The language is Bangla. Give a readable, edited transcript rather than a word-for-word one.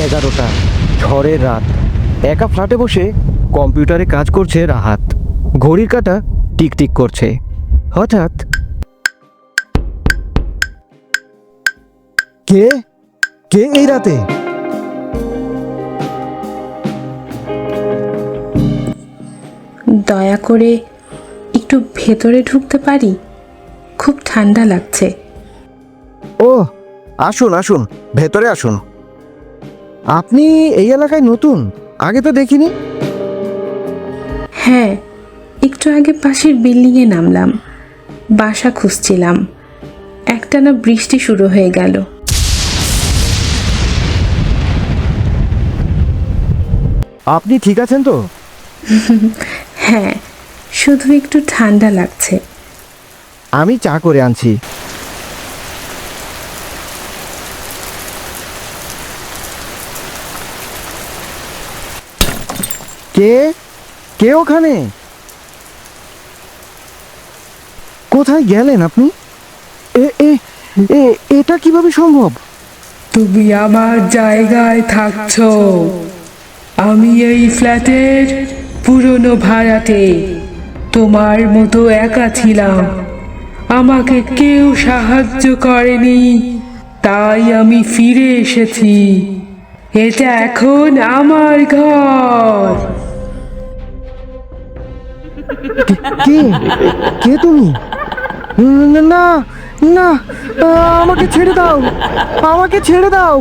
11টা, ঝড়ের রাত। একা ফ্ল্যাটে বসে কম্পিউটারে কাজ করছে রাহাত। ঘড়ির কাঁটা টিকটিক করছে। হঠাৎ কে কে এই রাতে? দয়া করে একটু ভেতরে ঢুকতে পারি? খুব ঠান্ডা লাগছে। ও, আসুন আসুন, ভেতরে আসুন। আপনি এই এলাকায় নতুন? আগে তো দেখিনি। হ্যাঁ, একটু আগে পাশের বিল্ডিংয়ে নামলাম, বাসা খুঁজছিলাম। একটানা বৃষ্টি শুরু হয়ে গেল। আপনি ঠিক আছেন তো? হ্যাঁ, শুধু একটু ঠান্ডা লাগছে। আমি চা করে আনছি। কে কে ওখানে? কোথায় গেলেন আপনি? এ এ এ এটা কিভাবে সম্ভব? তুমি আমার জায়গায় থাকছো। আমি এই ফ্ল্যাটের পুরনো ভাড়াটে। তোমার মতো একা ছিলাম, আমাকে কেউ সাহায্য করেনি, তাই আমি ফিরে এসেছি। এটা এখন আমার ঘর। কে কে তুমি? না না, আমাকে ছেড়ে দাও, আমাকে ছেড়ে দাও।